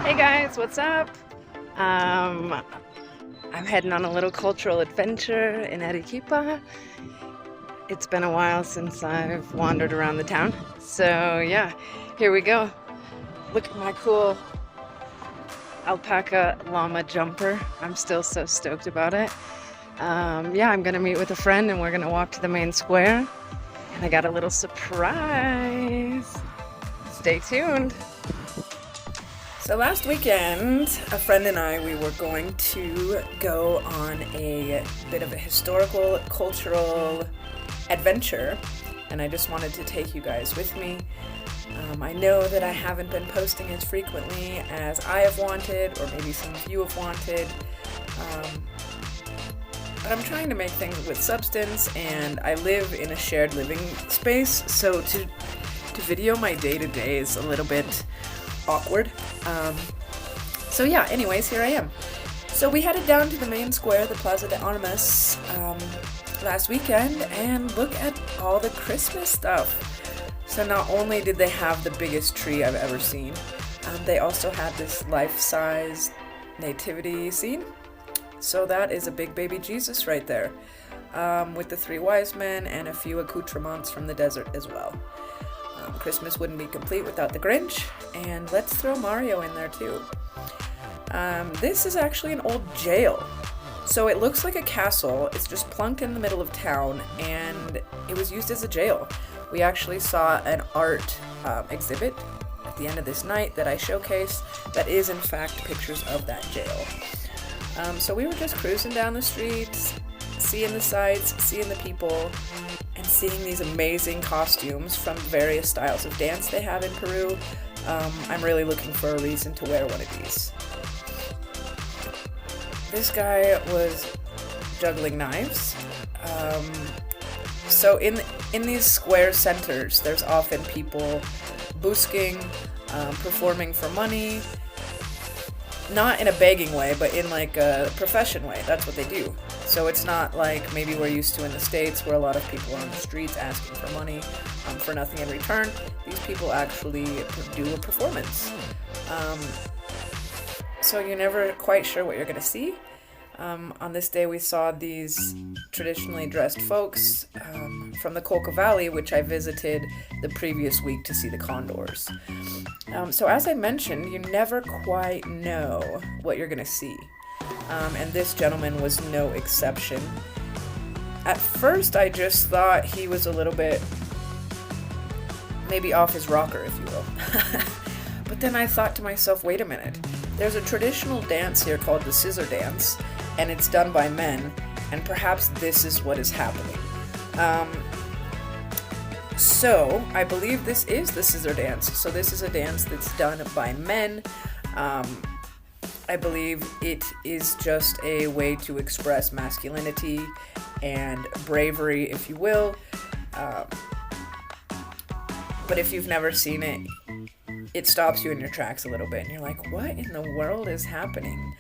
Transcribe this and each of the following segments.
Hey guys, what's up? I'm heading on a little cultural adventure in Arequipa. It's been a while since I've wandered around the town. So yeah, here we go. Look at my cool alpaca llama jumper. I'm still so stoked about it. Yeah, I'm gonna meet with a friend and we're gonna walk to the main square. And I got a little surprise. Stay tuned. So last weekend, a friend and I, we were going to go on a bit of a historical, cultural adventure, and I just wanted to take you guys with me. I know that I haven't been posting as frequently as I have wanted, or maybe some of you have wanted, but I'm trying to make things with substance, and I live in a shared living space, so to video my day-to-day is a little bit awkward. So yeah, anyways, here I am. So we headed down to the main square, the Plaza de Armas, last weekend, and look at all the Christmas stuff. So not only did they have the biggest tree I've ever seen, they also had this life-size nativity scene. So that is a big baby Jesus right there, with the three wise men and a few accoutrements from the desert as well. Christmas wouldn't be complete without the Grinch, and let's throw Mario in there too. This is actually an old jail. So it looks like a castle, it's just plunked in the middle of town, and it was used as a jail. We actually saw an art exhibit at the end of this night that I showcased that is in fact pictures of that jail. So we were just cruising down the streets, seeing the sights, seeing the people, and seeing these amazing costumes from various styles of dance they have in Peru. I'm really looking for a reason to wear one of these. This guy was juggling knives. So in these square centers, there's often people busking, performing for money, not in a begging way, but in like a profession way. That's what they do. So it's not like maybe we're used to in the States where a lot of people are on the streets asking for money for nothing in return. These people actually do a performance. So you're never quite sure what you're going to see. On this day we saw these traditionally dressed folks from the Colca Valley, which I visited the previous week to see the condors. So as I mentioned, you never quite know what you're going to see. And this gentleman was no exception. At first I just thought he was a little bit maybe off his rocker, if you will. But then I thought to myself, wait a minute, there's a traditional dance here called the scissor dance, and it's done by men, and perhaps this is what is happening. So I believe this is the scissor dance. So this is a dance that's done by men. I believe it is just a way to express masculinity and bravery, if you will. But if you've never seen it, it stops you in your tracks a little bit, and you're like, what in the world is happening?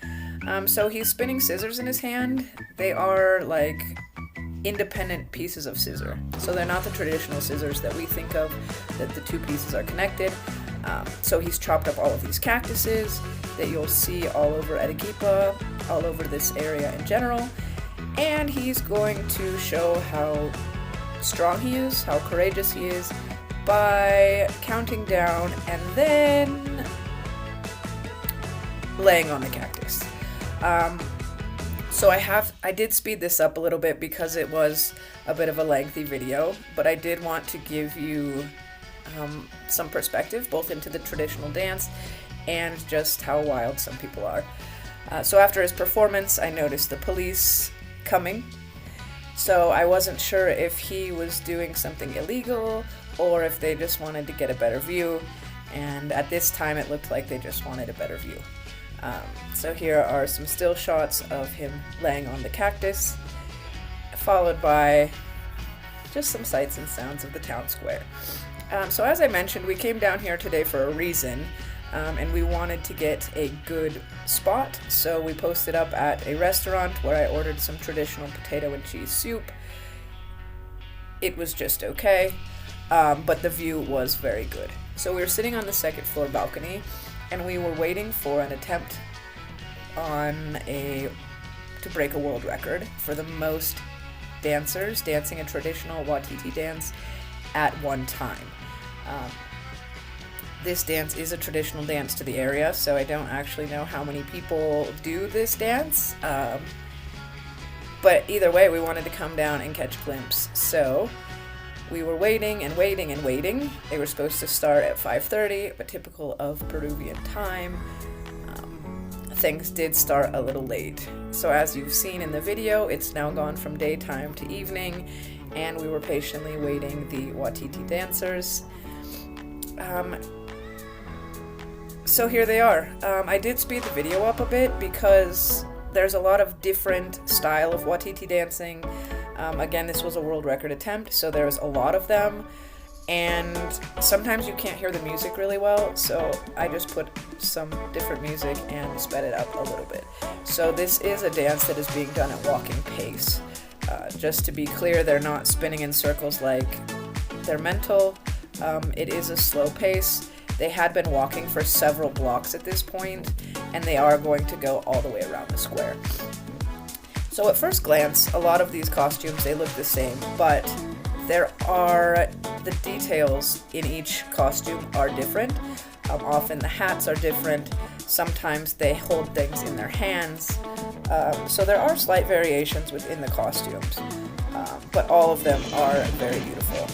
So he's spinning scissors in his hand. They are like independent pieces of scissor. So they're not the traditional scissors that we think of, that the two pieces are connected. So he's chopped up all of these cactuses that you'll see all over Arequipa, all over this area in general. And he's going to show how strong he is, how courageous he is, by counting down and then laying on the cactus. So I did speed this up a little bit because it was a bit of a lengthy video, but I did want to give you some perspective both into the traditional dance and just how wild some people are. So after his performance, I noticed the police coming. So I wasn't sure if he was doing something illegal or if they just wanted to get a better view. And at this time, it looked like they just wanted a better view. So here are some still shots of him laying on the cactus, followed by just some sights and sounds of the town square. So as I mentioned, we came down here today for a reason, and we wanted to get a good spot. So we posted up at a restaurant where I ordered some traditional potato and cheese soup. It was just okay, but the view was very good. So we were sitting on the second floor balcony, and we were waiting for an attempt to break a world record for the most dancers dancing a traditional watiti dance at one time. This dance is a traditional dance to the area, so I don't actually know how many people do this dance. But either way, we wanted to come down and catch a glimpse. So we were waiting and waiting and waiting. They were supposed to start at 5:30, but typical of Peruvian time, things did start a little late. So as you've seen in the video, it's now gone from daytime to evening, and we were patiently waiting the watiti dancers. So here they are. I did speed the video up a bit because there's a lot of different style of watiti dancing. Again, this was a world record attempt, so there's a lot of them, and sometimes you can't hear the music really well, so I just put some different music and sped it up a little bit. So this is a dance that is being done at walking pace. Just to be clear, they're not spinning in circles like they're mental. It is a slow pace. They had been walking for several blocks at this point, and they are going to go all the way around the square. So at first glance, a lot of these costumes, they look the same, but the details in each costume are different. Often the hats are different. Sometimes they hold things in their hands. So there are slight variations within the costumes, but all of them are very beautiful.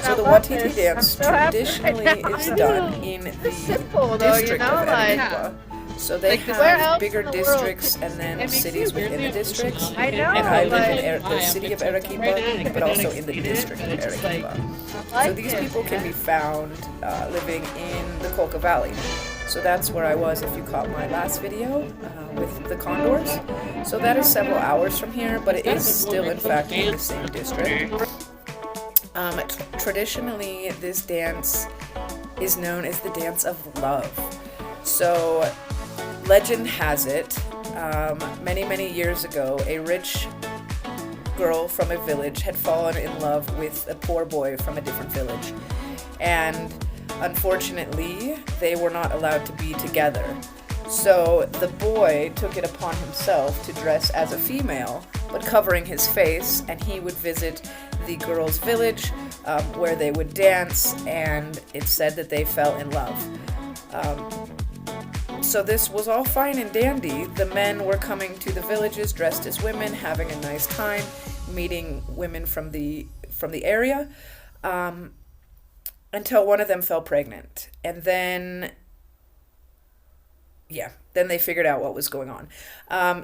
So the watiti dance traditionally is done in the district of Arequipa. So they have bigger districts and then cities within the districts. I know. And I live in the city of Arequipa, but also in the district of Arequipa. So these people can be found living in the Colca Valley. So that's where I was if you caught my last video with the condors. So that is several hours from here, but it is still in fact in the same district. Traditionally, this dance is known as the dance of love. So legend has it, many years ago, a rich girl from a village had fallen in love with a poor boy from a different village. And unfortunately, they were not allowed to be together. So the boy took it upon himself to dress as a female, but covering his face, and he would visit the girl's village where they would dance, and it said that they fell in love. So this was all fine and dandy. The men were coming to the villages dressed as women, having a nice time, meeting women from the area, until one of them fell pregnant. And then they figured out what was going on.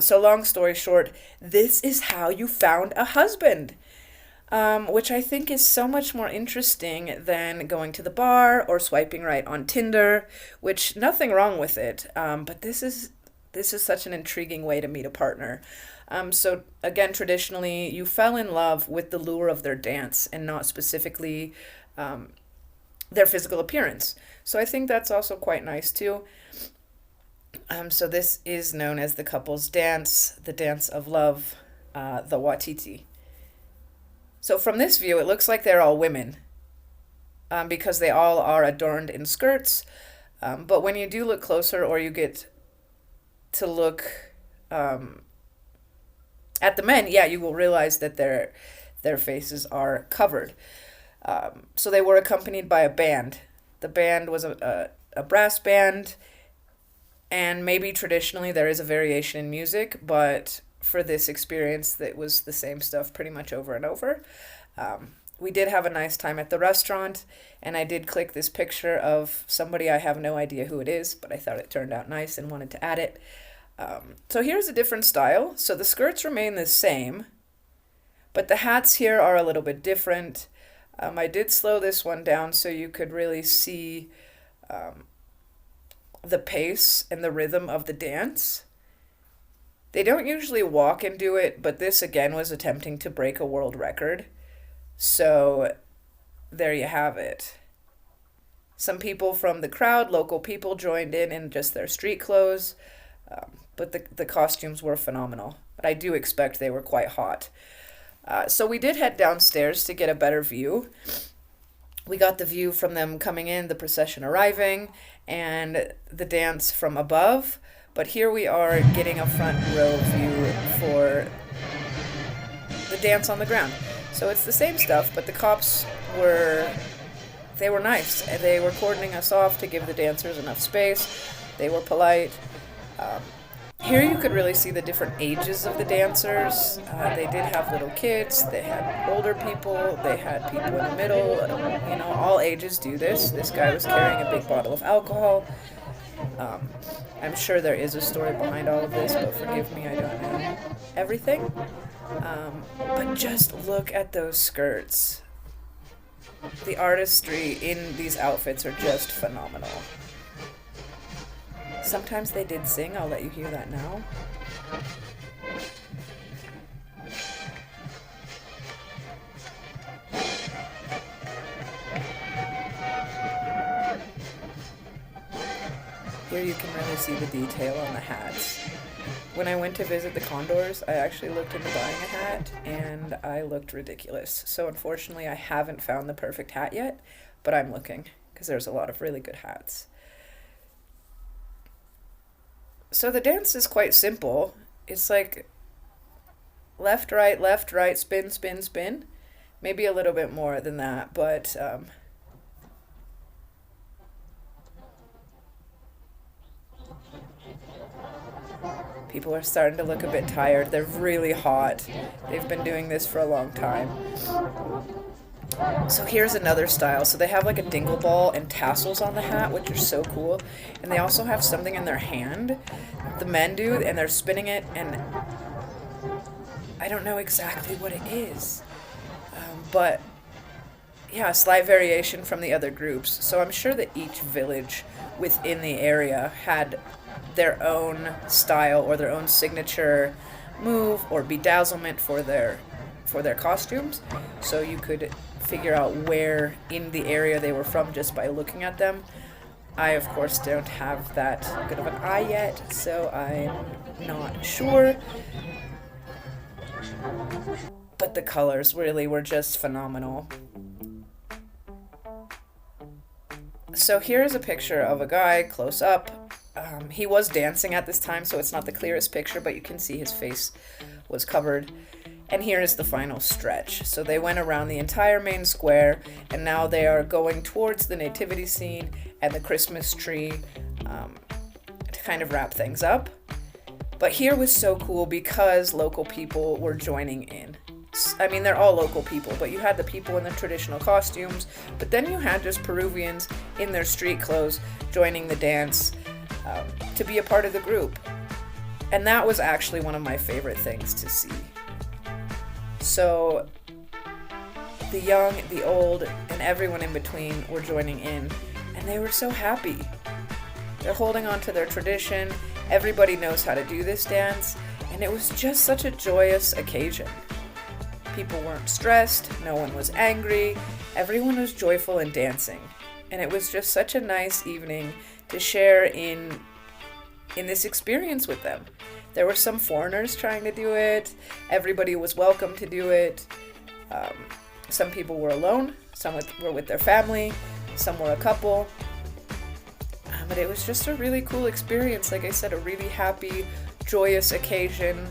So long story short, this is how you found a husband. Which I think is so much more interesting than going to the bar or swiping right on Tinder, which nothing wrong with it, but this is such an intriguing way to meet a partner. So again, traditionally, you fell in love with the lure of their dance and not specifically their physical appearance. So I think that's also quite nice too. So this is known as the couple's dance, the dance of love, the watiti. So from this view, it looks like they're all women because they all are adorned in skirts. But when you do look closer, or you get to look at the men, you will realize that their faces are covered. So they were accompanied by a band. The band was a brass band, and maybe traditionally there is a variation in music, but for this experience, that was the same stuff pretty much over and over. We did have a nice time at the restaurant, and I did click this picture of somebody. I have no idea who it is, but I thought it turned out nice and wanted to add it. So here's a different style. So the skirts remain the same, but the hats here are a little bit different. I did slow this one down so you could really see the pace and the rhythm of the dance. They don't usually walk and do it, but this again was attempting to break a world record. So there you have it. Some people from the crowd, local people, joined in just their street clothes, but the costumes were phenomenal. But I do expect they were quite hot. So we did head downstairs to get a better view. We got the view from them coming in, the procession arriving, and the dance from above. But here we are getting a front row view for the dance on the ground. So it's the same stuff, but the cops were nice. They were cordoning us off to give the dancers enough space. They were polite. Um, Here you could really see the different ages of the dancers. They did have little kids, they had older people, they had people in the middle. All ages do this. This guy was carrying a big bottle of alcohol. Um, I'm sure there is a story behind all of this, but forgive me, I don't know everything. But just look at those skirts. The artistry in these outfits are just phenomenal. Sometimes they did sing, I'll let you hear that now. Here you can really see the detail on the hats. When I went to visit the Condors, I actually looked into buying a hat, and I looked ridiculous. So unfortunately, I haven't found the perfect hat yet, but I'm looking, because there's a lot of really good hats. So the dance is quite simple. It's like left, right, spin, spin, spin. Maybe a little bit more than that, but people are starting to look a bit tired. They're really hot. They've been doing this for a long time. So here's another style. So they have like a dingle ball and tassels on the hat, which are so cool. And they also have something in their hand, the men do, and they're spinning it, and I don't know exactly what it is. But yeah, a slight variation from the other groups. So I'm sure that each village within the area had their own style or their own signature move or bedazzlement for their costumes. So you could figure out where in the area they were from just by looking at them. I, of course, don't have that good of an eye yet, so I'm not sure. But the colors really were just phenomenal. So here's a picture of a guy close up. He was dancing at this time, so it's not the clearest picture, but you can see his face was covered. And here is the final stretch. So they went around the entire main square, and now they are going towards the nativity scene and the Christmas tree to kind of wrap things up. But here was so cool because local people were joining in. I mean, they're all local people, but you had the people in the traditional costumes, but then you had just Peruvians in their street clothes joining the dance to be a part of the group. And that was actually one of my favorite things to see. So the young, the old, and everyone in between were joining in, and they were so happy. They're holding on to their tradition. Everybody knows how to do this dance, and it was just such a joyous occasion. People weren't stressed, no one was angry, everyone was joyful and dancing. And it was just such a nice evening to share in this experience with them. There were some foreigners trying to do it. Everybody was welcome to do it. Some people were alone. Some were with their family. Some were a couple. But it was just a really cool experience. Like I said, a really happy, joyous occasion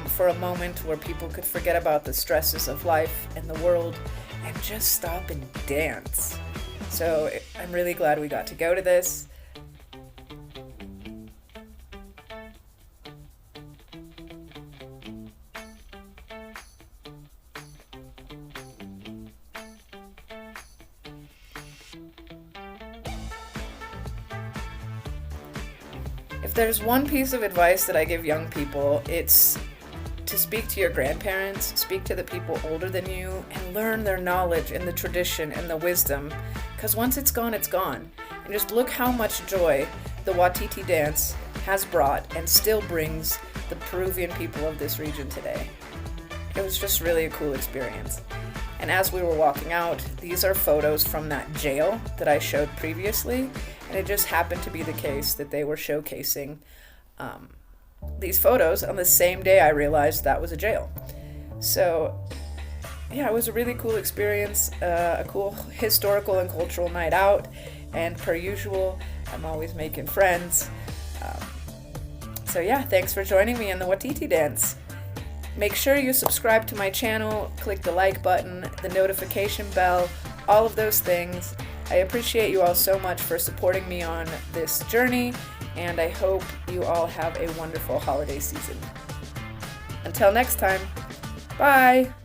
for a moment where people could forget about the stresses of life and the world and just stop and dance. So I'm really glad we got to go to this. If there's one piece of advice that I give young people, it's to speak to your grandparents, speak to the people older than you, and learn their knowledge and the tradition and the wisdom, because once it's gone, it's gone. And just look how much joy the watiti dance has brought and still brings the Peruvian people of this region today. It was just really a cool experience. And as we were walking out, these are photos from that jail that I showed previously, and it just happened to be the case that they were showcasing these photos on the same day I realized that was a jail. So yeah, it was a really cool experience, a cool historical and cultural night out, and per usual, I'm always making friends. So yeah, thanks for joining me in the Waititi dance. Make sure you subscribe to my channel, click the like button, the notification bell, all of those things. I appreciate you all so much for supporting me on this journey, and I hope you all have a wonderful holiday season. Until next time, bye!